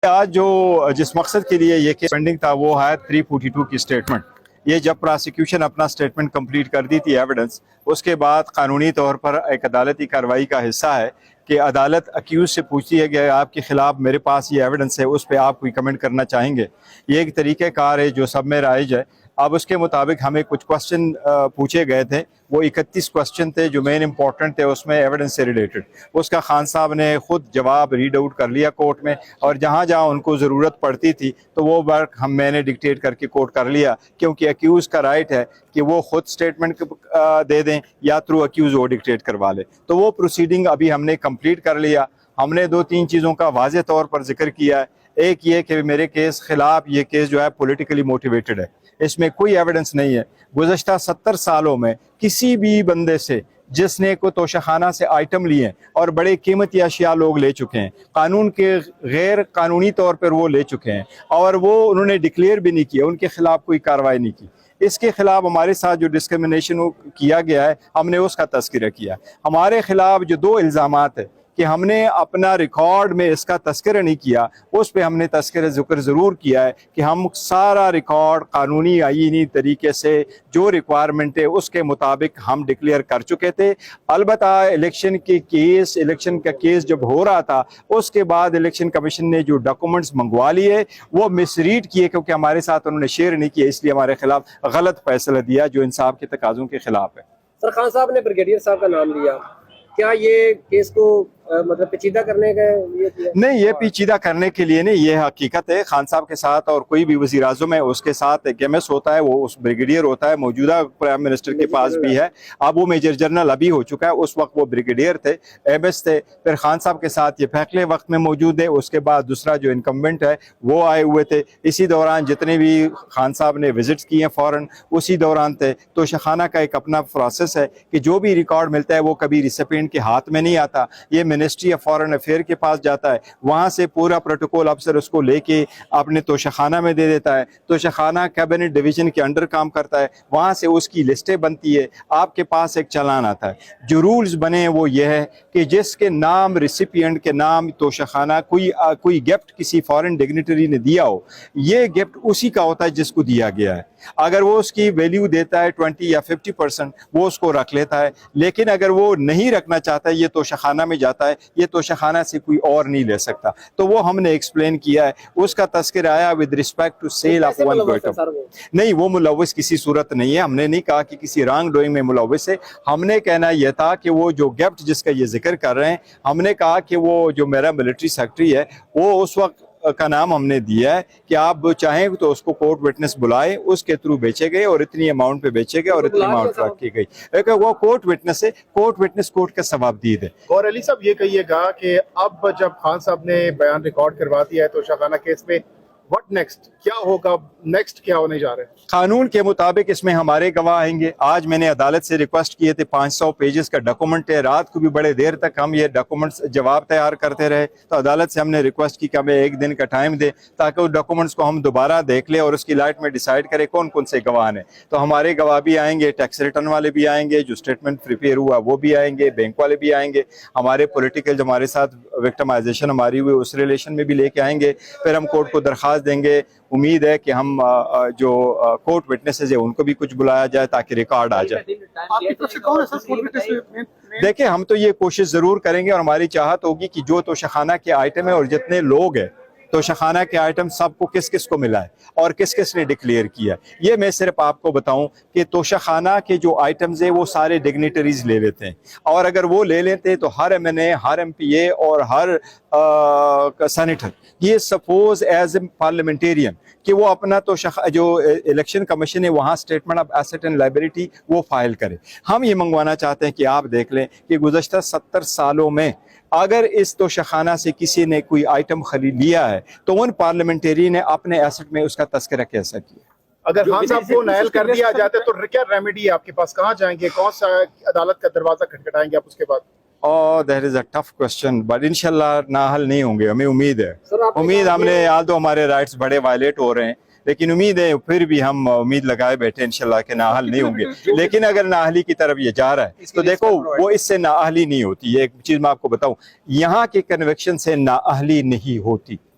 آج جو جس مقصد کے لیے یہ کیس پینڈنگ تھا وہ ہے 342 کی سٹیٹمنٹ. یہ جب پراسیکیوشن اپنا سٹیٹمنٹ کمپلیٹ کر دی تھی ایویڈنس، اس کے بعد قانونی طور پر ایک عدالتی کارروائی کا حصہ ہے کہ عدالت اکیوز سے پوچھتی ہے کہ آپ کے خلاف میرے پاس یہ ایویڈنس ہے، اس پہ آپ کوئی کمنٹ کرنا چاہیں گے. یہ ایک طریقہ کار ہے جو سب میں رائج ہے. اب اس کے مطابق ہمیں کچھ کوسچن پوچھے گئے تھے، وہ 31 کوسچن تھے جو مین امپورٹنٹ تھے اس میں ایویڈنس سے ریلیٹڈ. اس کا خان صاحب نے خود جواب ریڈ آؤٹ کر لیا کورٹ میں، اور جہاں جہاں ان کو ضرورت پڑتی تھی تو وہ ورک میں نے ڈکٹیٹ کر کے کوٹ کر لیا، کیونکہ اکیوز کا رائٹ ہے کہ وہ خود سٹیٹمنٹ دے دیں یا تھرو اکیوز وہ ڈکٹیٹ کروا لے. تو وہ پروسیڈنگ ابھی ہم نے کمپلیٹ کر لیا. ہم نے 2-3 چیزوں کا واضح طور پر ذکر کیا ہے. ایک یہ کہ میرے کیس خلاف یہ کیس جو ہے پولیٹیکلی موٹیویٹڈ ہے، اس میں کوئی ایویڈنس نہیں ہے. گزشتہ 70 سالوں میں کسی بھی بندے سے جس نے کو توشہ خانہ سے آئٹم لیے ہیں اور بڑے قیمتی اشیاء لوگ لے چکے ہیں، قانون کے غیر قانونی طور پر وہ لے چکے ہیں، اور وہ انہوں نے ڈکلیئر بھی نہیں کیا، ان کے خلاف کوئی کارروائی نہیں کی. اس کے خلاف ہمارے ساتھ جو ڈسکرمنیشن کیا گیا ہے، ہم نے اس کا تذکرہ کیا. ہمارے خلاف جو 2 الزامات ہیں کہ ہم نے اپنا ریکارڈ میں اس کا تذکرہ نہیں کیا، اس پہ ہم نے تذکرہ ذکر ضرور کیا ہے کہ ہم سارا ریکارڈ قانونی آئینی طریقے سے جو ریکوائرمنٹ ہے اس کے مطابق ہم ڈکلیئر کر چکے تھے. البتہ الیکشن کا کیس جب ہو رہا تھا، اس کے بعد الیکشن کمیشن نے جو ڈاکومنٹس منگوا لیے وہ مس ریڈ کیے، کیونکہ ہمارے ساتھ انہوں نے شیئر نہیں کیا، اس لیے ہمارے خلاف غلط فیصلہ دیا جو انصاف کے تقاضوں کے خلاف ہے. سر، خان صاحب نے بریگیڈیئر صاحب کا نام لیا، کیا یہ کیس کو مطلب پیچیدہ کرنے کا نہیں، یہ پیچیدہ کرنے کے لیے نہیں، یہ حقیقت ہے. خان صاحب کے ساتھ اور کوئی بھی وزیر اعظم ہے اس کے ساتھ ایک ایم ایس ہوتا ہے، وہ اس بریگیڈیئر ہوتا ہے. موجودہ پرائم منسٹر کے پاس بھی ہے، اب وہ میجر جنرل ابھی ہو چکا ہے، اس وقت وہ بریگیڈیئر تھے، ایم ایس تھے. پھر خان صاحب کے ساتھ یہ فیصلے وقت میں موجود ہے. اس کے بعد دوسرا جو انکمبنٹ ہے وہ آئے ہوئے تھے. اسی دوران جتنے بھی خان صاحب نے وزٹس کیے ہیں فوراً اسی دوران تھے. توشہ خانہ کا ایک اپنا پروسیس ہے کہ جو بھی ریکارڈ ملتا ہے وہ کبھی ریسیپینٹ کے ہاتھ میں نہیں آتا، یہ منسٹری آف فارن افیئر کے پاس جاتا ہے. وہاں سے پورا پروٹوکول افسر اس کو لے کے اپنے توشہ خانہ میں دے دیتا ہے. توشہ خانہ کیبنٹ ڈویژن کے انڈر کام کرتا ہے، وہاں سے اس کی لسٹیں بنتی ہے، آپ کے پاس ایک چلان آتا ہے. جو رولز بنے وہ یہ ہے کہ جس کے نام ریسیپینٹ کے نام توشہ خانہ کوئی گفٹ کسی فارن ڈگنیٹری نے دیا ہو، یہ گفٹ اسی کا ہوتا ہے جس کو دیا گیا ہے. اگر وہ اس کی ویلیو دیتا ہے 20 یا 50%، وہ اس کو رکھ لیتا ہے. لیکن اگر وہ نہیں رکھنا چاہتا ہے، یہ توشہ خانہ میں جاتا ہے، یہ توشہ خانہ سے کوئی اور نہیں لے سکتا. تو وہ ہم نے ایکسپلین کیا ہے. اس کا تذکرہ آیا with respect to cell of one quantum. نہیں، وہ ملوث کسی صورت نہیں ہے. ہم نے نہیں کہا کہ کسی رانگ ڈوئنگ میں ملوث ہے. ہم نے کہنا یہ تھا کہ وہ جو گفٹ جس کا یہ ذکر کر رہے ہیں، ہم نے کہا کہ وہ جو میرا ملٹری سیکرٹری ہے وہ اس وقت کا نام ہم نے دیا ہے کہ آپ چاہیں تو اس کو کورٹ وٹنس بلائے، اس کے تھرو بیچے گئے اور اتنی اماؤنٹ پہ بیچے گئے اور اتنی اماؤنٹ رکھی گئی. وہ کورٹ وٹنس ہے، کورٹ وٹنس کورٹ کا ثواب دید ہے. اور علی صاحب یہ کہیے گا کہ اب جب خان صاحب نے بیان ریکارڈ کروا دیا ہے توشہ خانہ کیس میں، وٹ نیکسٹ کیا ہوگا؟ نیکسٹ کیا ہونے جا رہے ہیں؟ قانون کے مطابق اس میں ہمارے گواہ آئیں گے. آج میں نے عدالت سے ریکویسٹ کیے تھے، 500 پیجز کا ڈاکومنٹ ہے. رات کو بھی بڑے دیر تک ہم یہ ڈاکومنٹس جواب تیار کرتے رہے. تو عدالت سے ہم نے ریکویسٹ کی کہ ہمیں 1 دن کا ٹائم دے تاکہ اس ڈاکومنٹس کو ہم دوبارہ دیکھ لیں اور اس کی لائٹ میں ڈیسائیڈ کریں کون کون سے گواہ ہیں. تو ہمارے گواہ بھی آئیں گے، ٹیکس ریٹرن والے بھی آئیں گے، جو اسٹیٹمنٹ پریپیئر ہوا وہ بھی آئیں گے، بینک والے بھی آئیں گے، ہمارے پولیٹیکل جو ہمارے ساتھ وکٹمائزیشن ہماری ہوئی اس ریلیشن میں بھی لے کے آئیں گے. پھر ہم کورٹ کو درخواست دیں گے. امید ہے کہ ہم جو کورٹ وٹنسز ہیں ان کو بھی کچھ بلایا جائے تاکہ ریکارڈ آ جائے. دیکھیں، ہم تو یہ کوشش ضرور کریں گے اور ہماری چاہت ہوگی کہ جو توشہ خانہ کے آئٹم ہیں اور جتنے لوگ ہیں توشہ خانہ کے آئٹم سب کو کس کس کو ملا ہے اور کس کس نے ڈکلیئر کیا. یہ میں صرف آپ کو بتاؤں کہ توشہ خانہ کے جو آئٹمز ہیں وہ سارے ڈگنیٹریز لے لیتے ہیں، اور اگر وہ لے لیتے تو ہر ایم این اے، ہر ایم پی اے اور ہر سینیٹر یہ سپوز ایز اے پارلیمنٹیرین کہ وہ اپنا جو الیکشن کمیشن ہے وہاں statement of asset and liability وہ فائل کرے. ہم یہ منگوانا چاہتے ہیں کہ آپ دیکھ لیں کہ گزشتہ 70 سالوں میں اگر اس توشہ خانہ سے کسی نے کوئی آئٹم خرید لیا ہے تو ان پارلیمنٹری نے اپنے ایسٹ میں اس کا تذکرہ کیسا کیا. اگر خان صاحب کو نائل کر دیا جاتا ہے تو کیا ریمیڈی ہے آپ کے پاس؟ کہاں جائیں گے؟ کون سا عدالت کا دروازہ کھٹکھٹائیں گے آپ اس کے بعد؟ That is a tough question, but انشاءاللہ نااہل نہیں ہوں گے. ہمیں امید ہے، ہم نے آدھو ہمارے رائٹس بڑے وائلیٹ ہو رہے ہیں، لیکن امید ہے پھر بھی ہم امید لگائے بیٹھے انشاءاللہ کہ نااہل نہیں ہوں گے. لیکن اگر نااہلی کی طرف یہ جا رہا ہے تو دیکھو وہ اس سے نااہلی نہیں ہوتی. یہ ایک چیز میں آپ کو بتاؤں، یہاں کے کنوکشن سے نااہلی نہیں ہوتی.